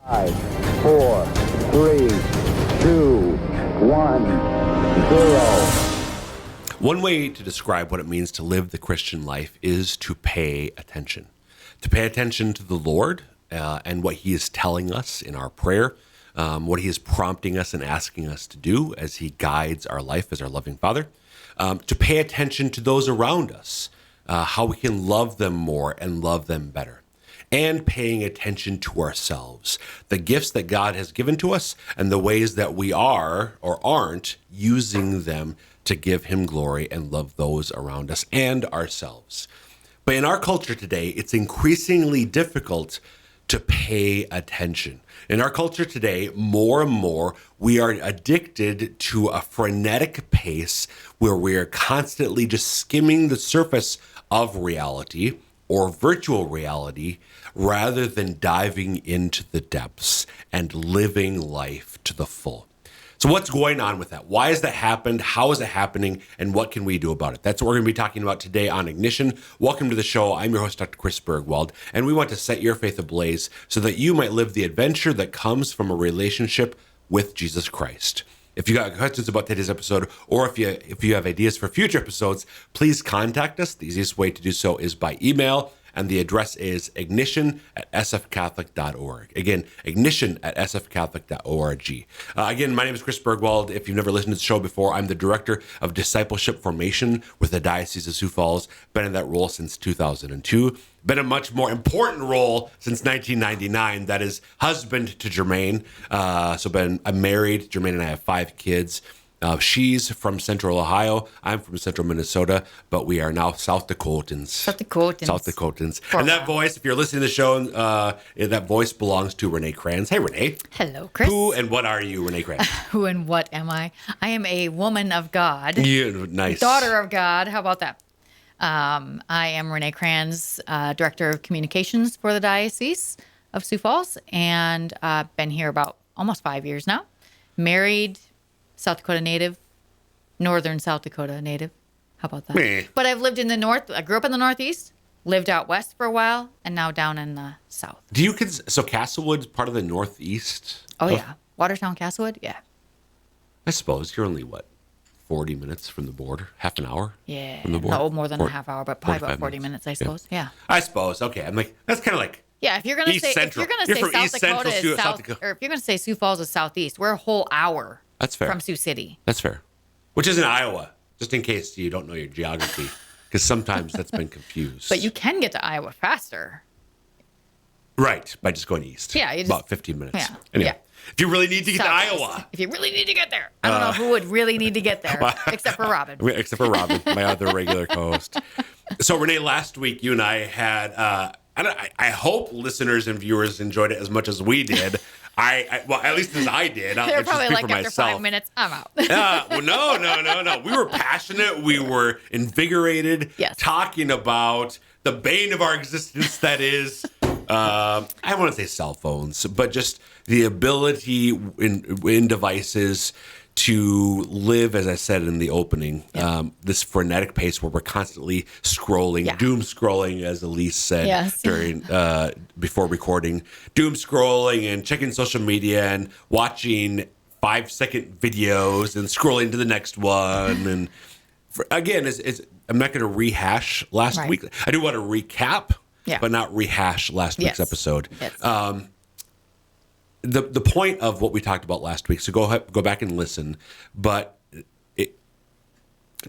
5, 4, 3, 2, 1, 0. One way to describe what it means to live the Christian life is to pay attention. To pay attention to the Lord and what He is telling us in our prayer, what He is prompting us and asking us to do as He guides our life as our loving Father. To pay attention to those around us, how we can love them more and love them better. And paying attention to ourselves, the gifts that God has given to us and the ways that we are or aren't using them to give Him glory and love those around us and ourselves. But in our culture today, it's increasingly difficult to pay attention. In our culture today, more and more, we are addicted to a frenetic pace where we are constantly just skimming the surface of reality or virtual reality rather than diving into the depths and living life to the full. So what's going on with that? Why has that happened? How is it happening? And what can we do about it? That's what we're going to be talking about today on Ignition. Welcome to the show. I'm your host, Dr. Chris Bergwald, and we want to set your faith ablaze so that you might live the adventure that comes from a relationship with Jesus Christ. If you got questions about today's episode, or if you have ideas for future episodes, please contact us. The easiest way to do so is by email, and the address is ignition@sfcatholic.org. Again, ignition@sfcatholic.org. Again, my name is Chris Bergwald. If you've never listened to the show before, I'm the Director of Discipleship Formation with the Diocese of Sioux Falls. Been in that role since 2002. Been a much more important role since 1999. That is husband to Jermaine. I'm married. Jermaine and I have 5 kids. She's from Central Ohio. I'm from Central Minnesota, but we are now South Dakotans. South Dakotans. And that voice, if you're listening to the show, that voice belongs to Renae Kranz. Hey, Renae. Hello, Chris. Who and what are you, Renae Kranz? Who and what am I? I am a woman of God. Nice. Daughter of God. How about that? I am Renae Kranz, Director of Communications for the Diocese of Sioux Falls, and I've been here about almost 5 years now. Married, South Dakota native, northern South Dakota native. How about that? Meh. But I've lived in the north. I grew up in the Northeast, lived out west for a while, and now down in the south. So Castlewood's part of the Northeast? Oh, yeah. Watertown, Castlewood? Yeah. I suppose you're only, 40 minutes from the border? Half an hour? Yeah. From the border? No, more than a half hour, but probably about 40 minutes, I suppose. Yeah. I suppose. Okay. I'm like, that's kind of like... Yeah, if you're gonna East say Central. South East Dakota Central, is South Dakota. or if you're gonna say Sioux Falls is southeast, we're a whole hour. That's fair. From Sioux City. That's fair. Which is in Iowa, just in case you don't know your geography, because sometimes that's been confused. But you can get to Iowa faster. Right, by just going east. Yeah, about 15 minutes. Yeah. Anyway, Yeah. if you really need to get Southeast. to Iowa. If you really need to get there. I don't know who would really need to get there, except for Robin. Except for Robin, my other regular co-host. So, Renae, last week you and I had, I hope listeners and viewers enjoyed it as much as we did. Well, at least as I did. They're probably like, after 5 minutes, I'm out. No. We were passionate. We were invigorated. Yes. Talking about the bane of our existence, that is, I don't want to say cell phones, but just the ability in devices to live, as I said in the opening, this frenetic pace where we're constantly scrolling, doom scrolling, as Elise said during before recording, doom scrolling and checking social media and watching 5-second videos and scrolling to the next one. And again, I'm not going to rehash last week. I do want to recap, but not rehash last week's episode. Yes. The point of what we talked about last week, so go back and listen, but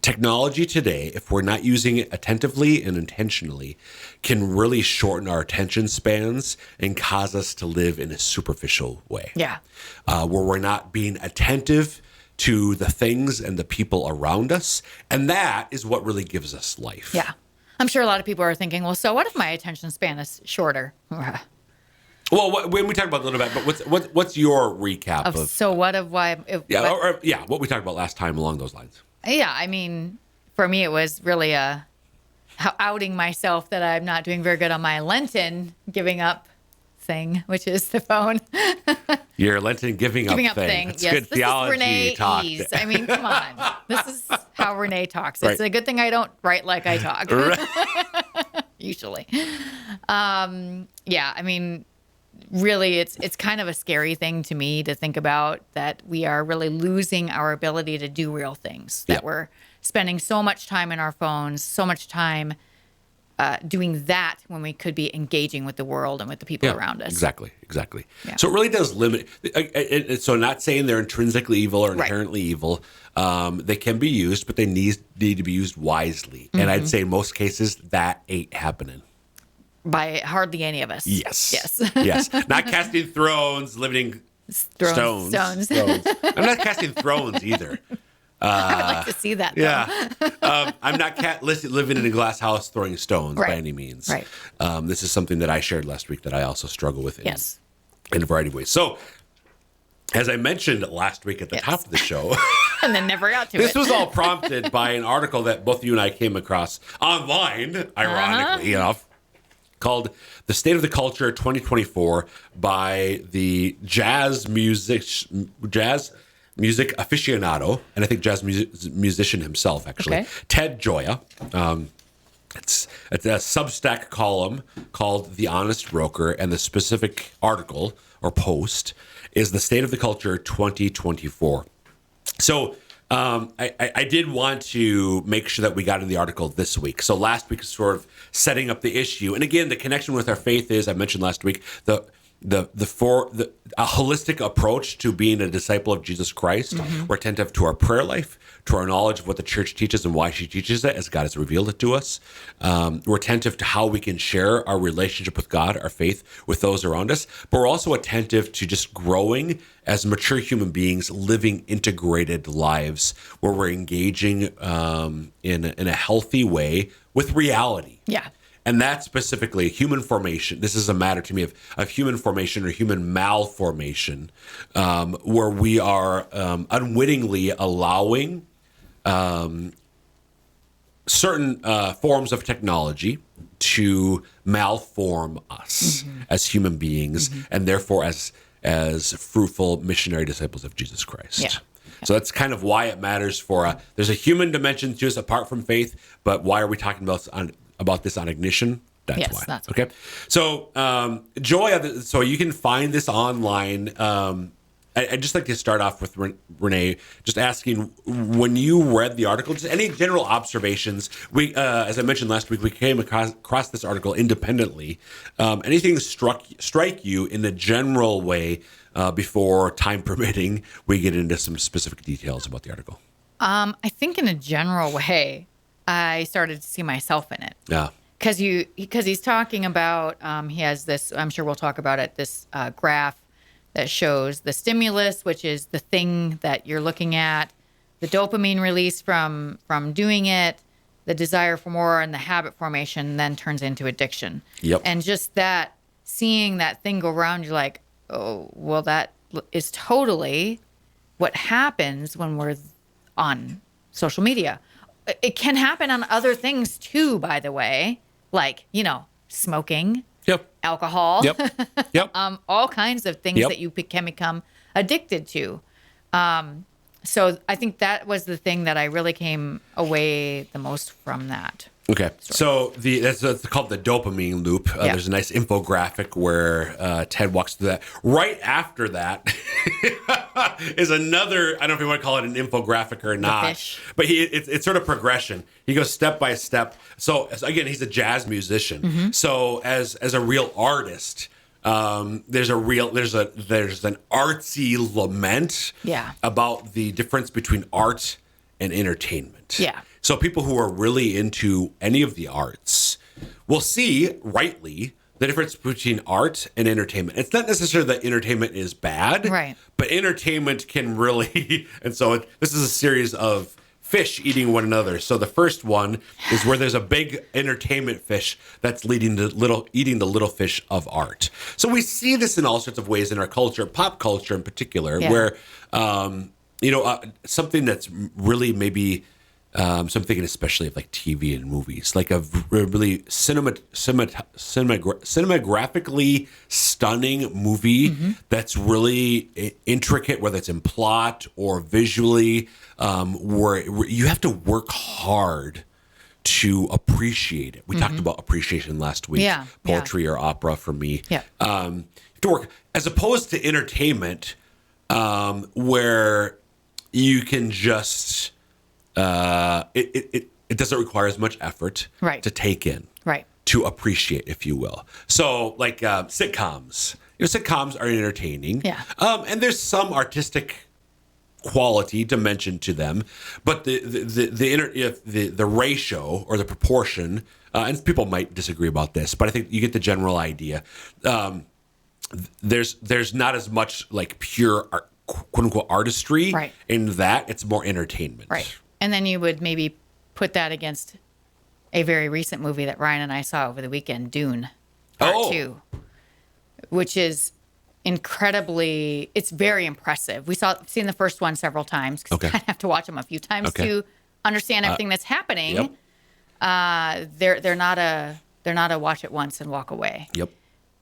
technology today, if we're not using it attentively and intentionally, can really shorten our attention spans and cause us to live in a superficial way. Yeah. Where we're not being attentive to the things and the people around us, and that is what really gives us life. Yeah. I'm sure a lot of people are thinking, well, so what if my attention span is shorter? Well, when we talk about a little bit, but what's your recap of? So what of why? What we talked about last time along those lines. Yeah, I mean, for me, it was really outing myself that I'm not doing very good on my Lenten giving up thing, which is the phone. Your Lenten giving up thing. It's yes, good this theology is Renae talk. Ease. I mean, come on. This is how Renae talks. It's Right. a good thing I don't write like I talk. Usually. I mean, really, it's kind of a scary thing to me to think about, that we are really losing our ability to do real things, that we're spending so much time in our phones, so much time doing that when we could be engaging with the world and with the people around us. Exactly. Yeah. So it really does limit. So not saying they're intrinsically evil or inherently evil. They can be used, but they need to be used wisely. And I'd say in most cases that ain't happening. By hardly any of us. Yes. Not casting thrones, living stones. I'm not casting thrones either. I would like to see that. Though. Yeah. I'm not living in a glass house throwing stones by any means. Right. This is something that I shared last week that I also struggle with in a variety of ways. So, as I mentioned last week at the top of the show, and then never got to this was all prompted by an article that both you and I came across online, ironically enough, called "The State of the Culture 2024" by the jazz music aficionado, and I think jazz musician himself, actually, Ted Gioia. It's a Substack column called The Honest Broker, and the specific article or post is "The State of the Culture 2024." So I did want to make sure that we got in the article this week. So last week is sort of setting up the issue. And again, the connection with our faith is, I mentioned last week, a holistic approach to being a disciple of Jesus Christ. We're attentive to our prayer life, to our knowledge of what the church teaches and why she teaches it as God has revealed it to us. We're attentive to how we can share our relationship with God, our faith, with those around us. But we're also attentive to just growing as mature human beings, living integrated lives where we're engaging in a healthy way with reality. Yeah. And that's specifically human formation. This is a matter to me of human formation or human malformation, where we are unwittingly allowing certain forms of technology to malform us as human beings, and therefore as fruitful missionary disciples of Jesus Christ. Yeah. So that's kind of why it matters for there's a human dimension to us apart from faith, but why are we talking about this on Ignition? That's why. That's okay. So, Gioia, so you can find this online. I'd just like to start off with Renae, just asking, when you read the article, just any general observations. We, as I mentioned last week, we came across this article independently. Anything strike you in a general way before, time permitting, we get into some specific details about the article? I think in a general way, I started to see myself in it. Yeah. Because he's talking about, he has this, I'm sure we'll talk about it, this graph that shows the stimulus, which is the thing that you're looking at, the dopamine release from doing it, the desire for more, and the habit formation then turns into addiction. Yep. And just that, seeing that thing go around, you're like, oh, well, that is totally what happens when we're on social media. It can happen on other things too, by the way, like, smoking, alcohol, all kinds of things that you can become addicted to. So I think that was the thing that I really came away the most from that. Okay, so that's called the dopamine loop. There's a nice infographic where Ted walks through that. Right after that is another, I don't know if you want to call it an infographic or not, but it's sort of progression. He goes step by step. So again, he's a jazz musician. So as a real artist, there's an artsy lament about the difference between art and entertainment. Yeah. So people who are really into any of the arts will see, rightly, the difference between art and entertainment. It's not necessarily that entertainment is bad, right? But entertainment can really, and so this is a series of fish eating one another. So the first one is where there's a big entertainment fish that's eating the little fish of art. So we see this in all sorts of ways in our culture, pop culture in particular, where something that's really maybe. So I'm thinking especially of like TV and movies, like a really cinemagraphically stunning movie that's really intricate, whether it's in plot or visually, where you have to work hard to appreciate it. We talked about appreciation last week, poetry or opera for me. Yeah. to work, as opposed to entertainment, where you can just it doesn't require as much effort Right. to take in, Right. to appreciate, if you will. So, like sitcoms, sitcoms are entertaining, Yeah. and there's some artistic quality dimension to them, but the ratio or the proportion, and people might disagree about this, but I think you get the general idea. There's not as much like pure art, quote unquote artistry Right. in that. It's more entertainment. Right. And then you would maybe put that against a very recent movie that Ryan and I saw over the weekend, Dune Part 2, which is it's very impressive. Seen the first one several times because Okay. you kind of have to watch them a few times Okay. to understand everything that's happening. Yep. They're not a watch it once and walk away. Yep.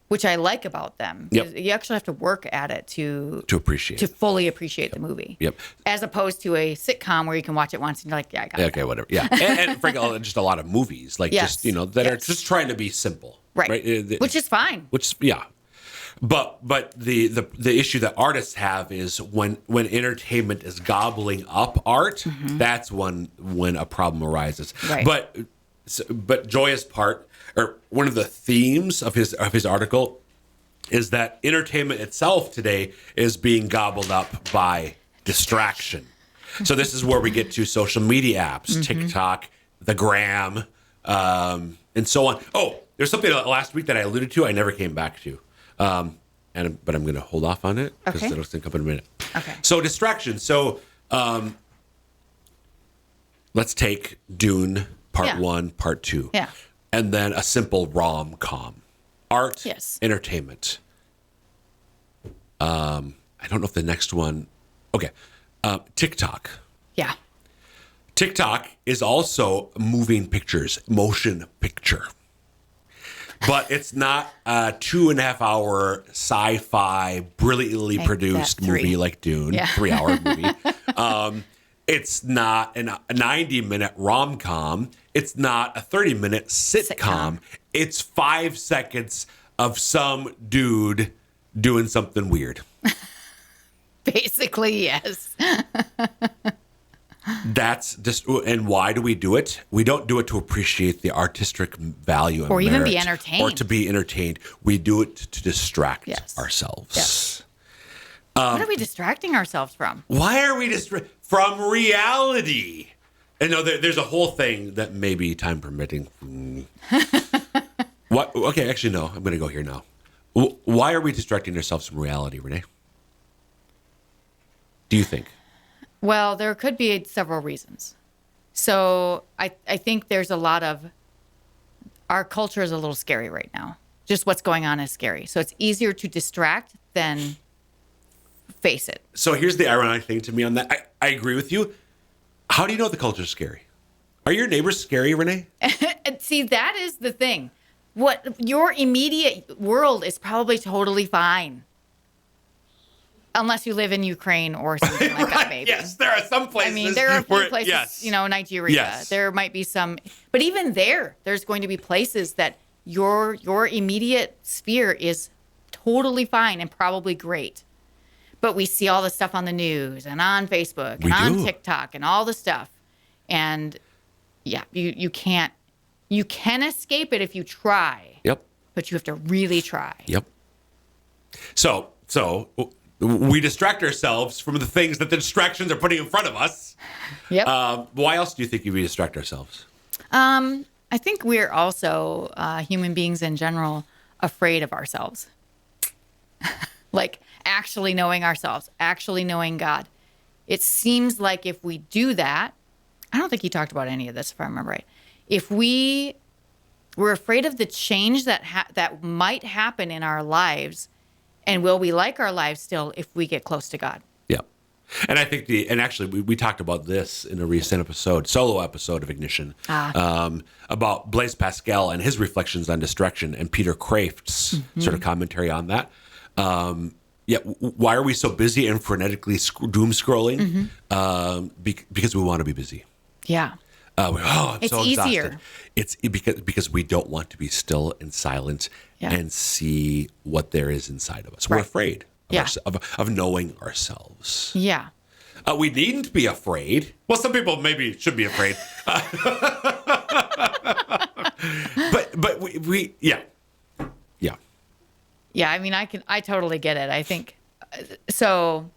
Which I like about them. Yep. You actually have to work at it to appreciate to it. fully appreciate the movie. Yep. As opposed to a sitcom where you can watch it once and you're like, yeah, I got it. Okay, whatever. Yeah, and frankly, just a lot of movies, like Yes. just that are Yes. just trying to be simple, Right. Which is fine. But the issue that artists have is when entertainment is gobbling up art, that's when a problem arises. Right. But Gioia's part, or one of the themes of his article, is that entertainment itself today is being gobbled up by distraction. So this is where we get to social media apps, TikTok, the gram, and so on. Oh, there's something last week that I alluded to I never came back to. But I'm going to hold off on it because Okay. it'll come up in a minute. Okay. So distraction. So let's take Dune Part 1, Part 2. Yeah. And then a simple rom-com. Art, Yes. entertainment. I don't know if the next one... Okay. TikTok. Yeah. TikTok is also moving pictures, motion picture. But it's not a 2.5 hour sci-fi, brilliantly Make produced that 3. movie like Dune, Yeah. 3 hour movie. It's not a 90-minute rom-com. It's not a 30-minute sitcom. It's 5 seconds of some dude doing something weird. Basically, yes. That's just, and why do we do it? We don't do it to appreciate the artistic value and Or even be merit, entertained. or to be entertained. We do it to distract Yes. ourselves. Yes. What are we distracting ourselves from? Why are we from reality? And no, there's a whole thing that maybe time permitting. What? Okay, actually, no. I'm going to go here now. Why are we distracting ourselves from reality, Renee? Do you think? Well, there could be several reasons. So I think there's a lot of, our culture is a little scary right now. Just what's going on is scary. So it's easier to distract than face it. So here's the ironic thing to me on that. I agree with you. How do you know the culture's scary? Are your neighbors scary, Renee? And see, that is the thing. What your immediate world is probably totally fine. Unless you live in Ukraine or something like that, maybe. Yes, there are some places. I mean, there are a few where, places, yes. Nigeria. Yes. There might be some, but even there's going to be places that your immediate sphere is totally fine and probably great. But we see all the stuff on the news and on Facebook and We on do. TikTok and all the stuff. And yeah, you can escape it if you try, Yep. but you have to really try. Yep. So we distract ourselves from the things that the distractions are putting in front of us. Yep. Why else do you think we distract ourselves? I think we're also human beings in general afraid of ourselves. Like actually knowing ourselves, actually knowing God. It seems like if we do that, I don't think he talked about any of this, if I remember right. If we're afraid of the change that might happen in our lives, and will we like our lives still if we get close to God? Yeah. And I think actually we talked about this in a recent solo episode of Ignition, about Blaise Pascal and his reflections on distraction and Peter Kraft's sort of commentary on that. Why are we so busy and frenetically doom scrolling? Because we want to be busy. Yeah. I'm It's so easier. exhausted. It's because we don't want to be still and silent Yeah. and see what there is inside of us. We're Right. afraid of, Yeah. of knowing ourselves. Yeah. We needn't be afraid. Well, some people maybe should be afraid. but we yeah. Yeah. I mean, I totally get it. I think so.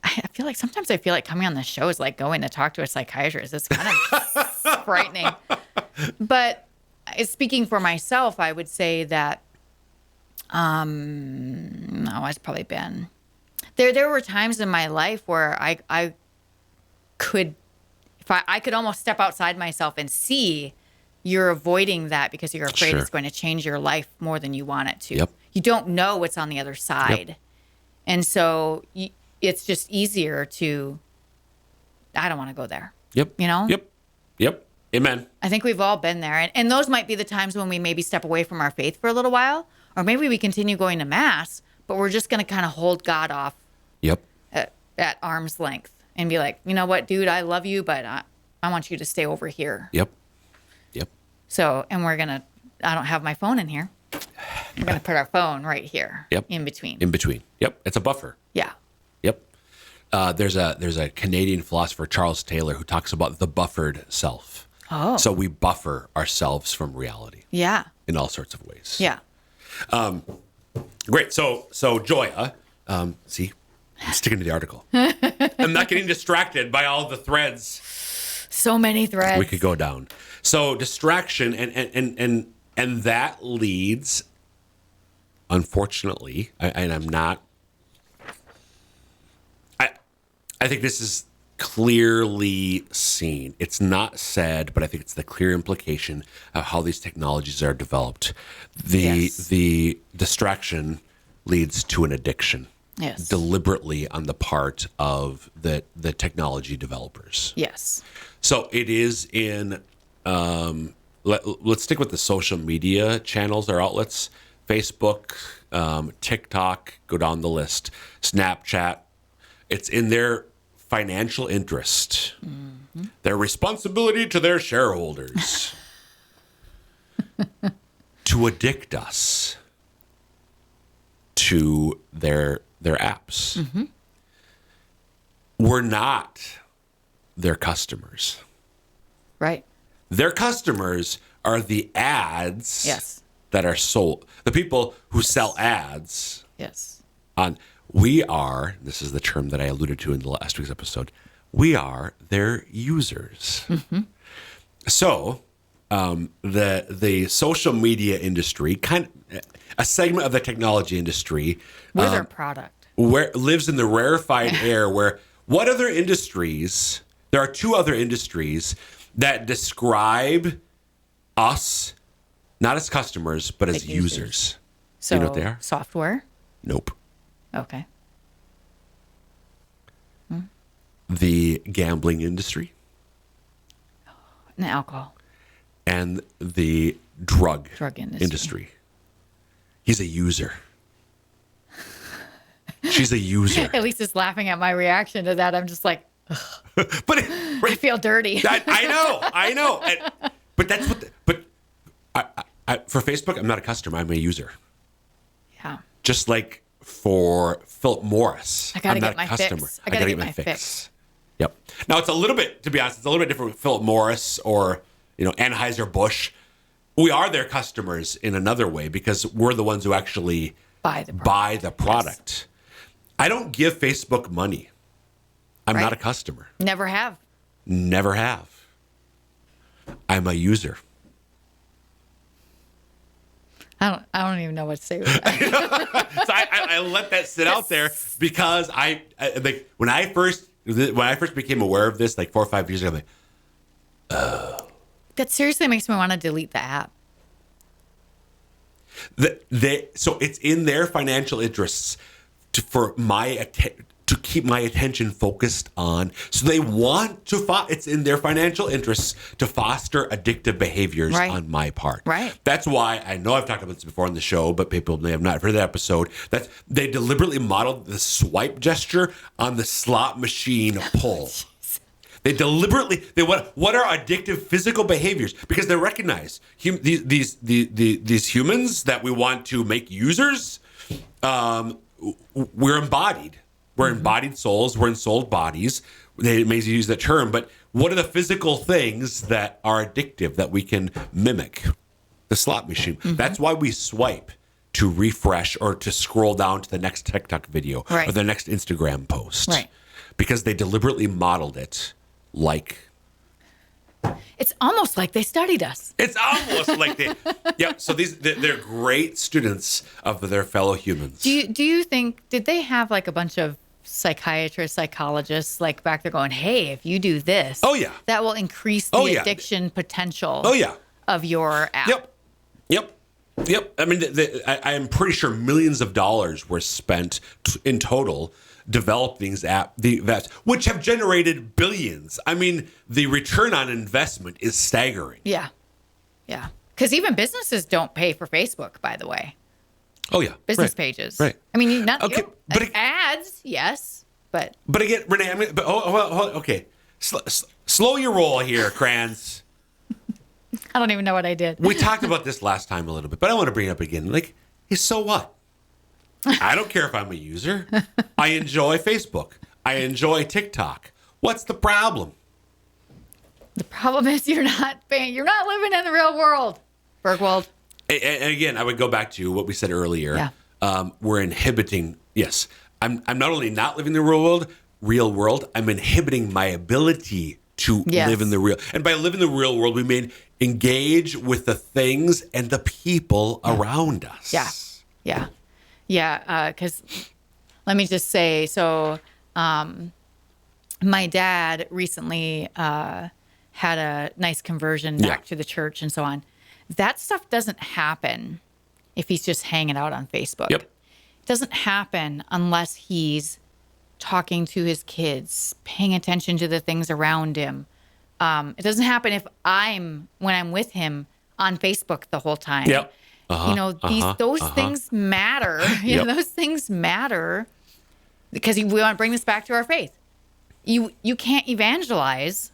I feel like sometimes coming on the show is like going to talk to a psychiatrist. It's kind of frightening. But speaking for myself, I would say that, no, it's probably been there were times in my life where I could, if I could almost step outside myself and see you're avoiding that because you're afraid Sure. it's going to change your life more than you want it to. Yep. You don't know what's on the other side. Yep. And so it's just easier to, I don't want to go there. Yep. You know? Yep. Amen. I think we've all been there. And those might be the times when we maybe step away from our faith for a little while, or maybe we continue going to mass, but we're just going to kind of hold God off Yep. at arm's length and be like, you know what, dude, I love you, but I want you to stay over here. Yep. So, and I don't have my phone in here. We're going to put our phone right here. Yep. In between. In between. Yep. It's a buffer. Yeah. Yep. There's a Canadian philosopher, Charles Taylor, who talks about the buffered self. Oh. So we buffer ourselves from reality Yeah. in all sorts of ways. Yeah. Great. So Gioia, see, I'm sticking to the article. I'm not getting distracted by all the threads So many threads. we could go down. So distraction and that leads, unfortunately, and I'm not. I think this is clearly seen. It's not said, but I think it's the clear implication of how these technologies are developed. The distraction leads to an addiction. Yes. Deliberately on the part of the technology developers. Yes. So it is in, let's stick with the social media channels or outlets, Facebook, TikTok, go down the list, Snapchat. It's in their financial interest, their responsibility to their shareholders to addict us to their apps. Mm-hmm. We're not their customers. Right. Their customers are the ads Yes. that are sold. The people who sell ads Yes. on, we are, this is the term that I alluded to in the last week's episode, we are their users. Mm-hmm. So the social media industry, a segment of the technology industry, We're their product. where lives in the rarefied air where what other industries, there are two other industries that describe us not as customers but as Like users. users. So You know what they are? software. Nope. Okay. The gambling industry And alcohol. and the drug industry. He's a user. She's a user. At least it's laughing at my reaction to that. I'm just like, But I feel dirty. I know. But that's what. I, for Facebook, I'm not a customer. I'm a user. Yeah. Just like for Philip Morris, I gotta I'm get not my a customer. fix. I gotta get my fix. Yep. Now it's a little bit, to be honest, it's a little bit different with Philip Morris or Anheuser-Busch. We are their customers in another way because we're the ones who actually Buy the product. Yes. I don't give Facebook money. I'm not Right. a customer. Never have. Never have. I'm a user. I don't even know what to say with that. So I let that sit out there because I like when I first became aware of this like 4 or 5 years ago, I'm like, That seriously makes me want to delete the app. so it's in their financial interests to keep my attention focused on. So they want to. It's in their financial interests to foster addictive behaviors Right. on my part. Right. That's why I know I've talked about this before on the show, but people may have not heard that episode. That they deliberately modeled the swipe gesture on the slot machine pull. They deliberately, what are addictive physical behaviors? Because they recognize these humans that we want to make users, we're embodied. We're embodied souls. We're ensouled bodies. They may use that term, but what are the physical things that are addictive that we can mimic? The slot machine. That's why we swipe to refresh or to scroll down to the next TikTok video or the next Instagram post. Right. Because they deliberately modeled it like... It's almost like they studied us. It's almost like they... Yeah, so they're great students of their fellow humans. Do you think, did they have like a bunch of psychiatrists, psychologists, like back there going, hey, if you do this, that will increase the addiction potential of your app? Yep. I mean, I am pretty sure millions of dollars were spent in total developing these apps, which have generated billions. I mean, the return on investment is staggering. Yeah. Because even businesses don't pay for Facebook, by the way. Oh, yeah. Business pages. Right. I mean, not but ads, yes, but... But again, Renae, okay. Slow your roll here, Kranz. I don't even know what I did. We talked about this last time a little bit, but I want to bring it up again. Like, so what? I don't care if I'm a user. I enjoy Facebook. I enjoy TikTok. What's the problem? The problem is you're not living in the real world, Bergwald. And again, I would go back to what we said earlier. Yeah. We're inhibiting. Yes, I'm not only not living in the real world. I'm inhibiting my ability to live in the real. And by living in the real world, we mean engage with the things and the people around us. Yeah. Because let me just say, so my dad recently had a nice conversion back to the church and so on. That stuff doesn't happen if he's just hanging out on Facebook. Yep. It doesn't happen unless he's talking to his kids, paying attention to the things around him. It doesn't happen when I'm with him on Facebook the whole time. Yep. Those things matter. Those things matter because we want to bring this back to our faith. You can't evangelize.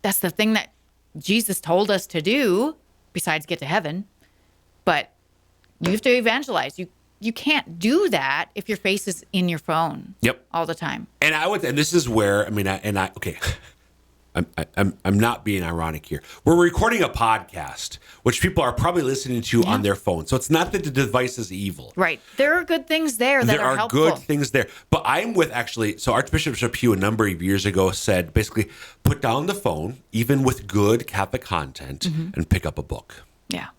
That's the thing that Jesus told us to do, besides get to heaven. But you have to evangelize. You can't do that if your face is in your phone. All the time. And this is where I'm not being ironic here. We're recording a podcast, which people are probably listening to on their phone. So it's not that the device is evil. Right. There are good things there that are helpful. There are good things there. But I'm with so Archbishop Chaput a number of years ago said, basically, put down the phone, even with good Catholic content, and pick up a book. Yeah.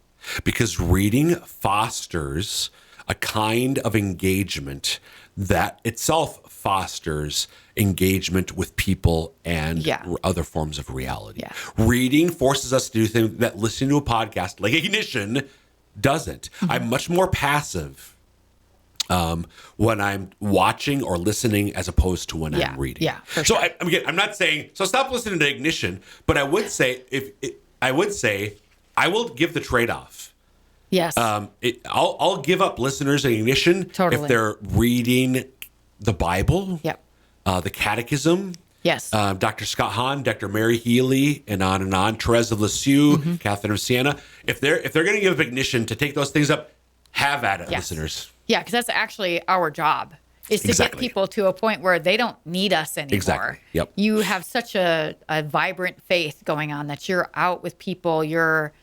Because reading fosters a kind of engagement that itself fosters engagement with people and other forms of reality. Yeah. Reading forces us to do things that listening to a podcast like Ignition doesn't. I'm much more passive when I'm watching or listening as opposed to when I'm reading. Yeah, for so sure. I'm not saying, so stop listening to Ignition, but I would say, I will give the trade-off. Yes. I'll give up listeners in Ignition if they're reading the Bible, the Catechism, Dr. Scott Hahn, Dr. Mary Healy, and on. Therese of Lisieux, Catherine of Siena. If they're going to give Ignition to take those things up, have at it, listeners. Yeah, because that's actually our job, is to get people to a point where they don't need us anymore. Exactly. Yep. You have such a vibrant faith going on that you're out with people, you're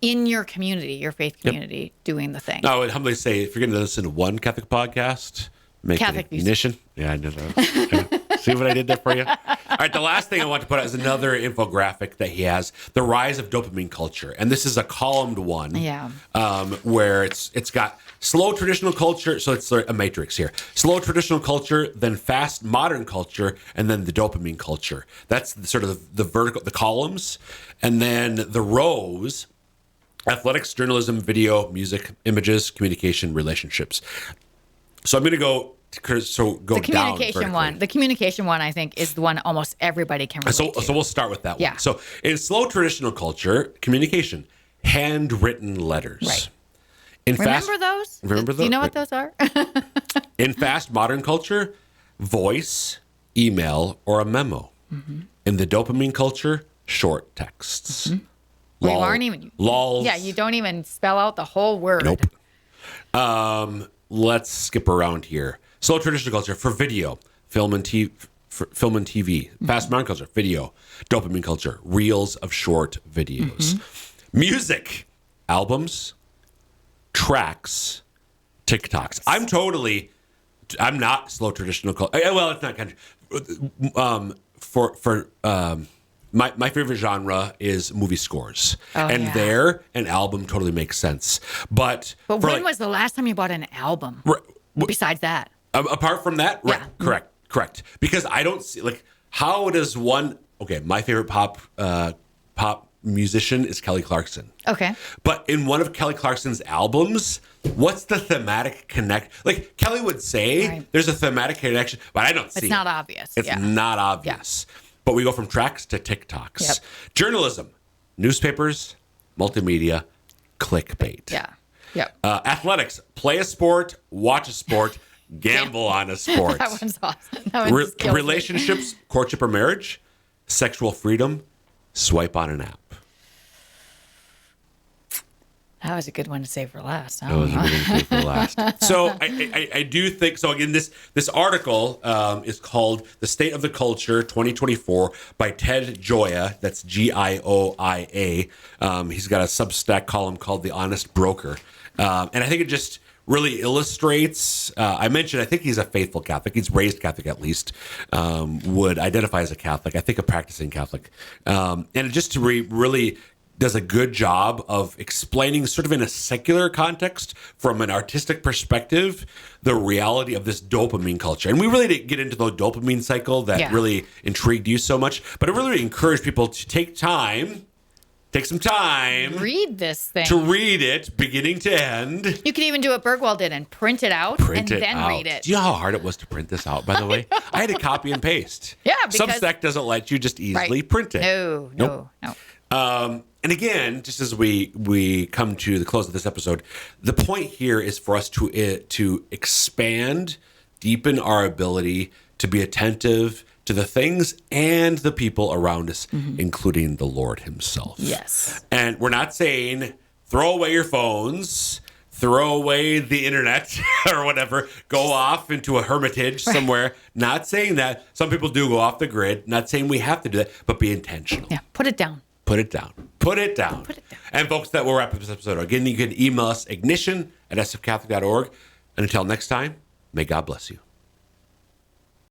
in your community, your faith community, doing the thing. I would humbly say, if you're going to listen to one Catholic podcast, make Catholic it Ignition. Yeah, I did that. See what I did there for you? All right, the last thing I want to put out is another infographic that he has, the rise of dopamine culture. And this is a columned one where it's got slow traditional culture. So it's a matrix here. Slow traditional culture, then fast modern culture, and then the dopamine culture. That's sort of the vertical, the columns. And then the rows, athletics, journalism, video, music, images, communication, relationships. So I'm going to go the communication down one. The communication one, I think, is the one almost everybody can relate to. So we'll start with that one. So in slow traditional culture, communication, handwritten letters. Right. Remember those? Do you know what those are? In fast modern culture, voice, email, or a memo. In the dopamine culture, short texts. You aren't even. Lols. Yeah, you don't even spell out the whole word. Nope. Let's skip around here. Slow traditional culture for video, film and TV. Fast modern culture, video. Dopamine culture, reels of short videos. Music, albums, tracks, TikToks. I'm not slow traditional culture. Well, it's not country. My favorite genre is movie scores, there an album totally makes sense. But when was the last time you bought an album? Besides that, apart from that, right? Correct. Because I don't see how does one. Okay, my favorite pop musician is Kelly Clarkson. Okay. But in one of Kelly Clarkson's albums, what's the thematic connect? Like Kelly would say, there's a thematic connection, but I don't see it. It's not obvious. It's not obvious. Yeah. But we go from tracks to TikToks. Yep. Journalism, newspapers, multimedia, clickbait. Yeah. Yep. Athletics, play a sport, watch a sport, gamble on a sport. That one's awesome. Relationships, courtship or marriage, sexual freedom, swipe on an app. That was a good one to save for last. That was a good one to save for last. So I do think, so again, this article is called The State of the Culture 2024 by Ted Gioia. That's Gioia. He's got a Substack column called The Honest Broker. And I think it just really illustrates, I think he's a faithful Catholic. He's raised Catholic at least, would identify as a Catholic. I think a practicing Catholic. And it just really does a good job of explaining sort of in a secular context from an artistic perspective, the reality of this dopamine culture. And we really didn't get into the dopamine cycle that really intrigued you so much, but I really encourage people to take some time. Read this thing. To read it beginning to end. You can even do what Bergwall did and print it out and then read it. Do you know how hard it was to print this out, by the way? I had to copy and paste. Yeah, because Substack doesn't let you just easily print it. No. And again, just as we come to the close of this episode, the point here is for us to expand, deepen our ability to be attentive to the things and the people around us, including the Lord himself. Yes. And we're not saying throw away your phones, throw away the internet or whatever, go off into a hermitage somewhere. Not saying that. Some people do go off the grid. Not saying we have to do that, but be intentional. Yeah, put it down. Put it down. And folks, that will wrap up this episode. Again, you can email us ignition@sfcatholic.org. And until next time, may God bless you.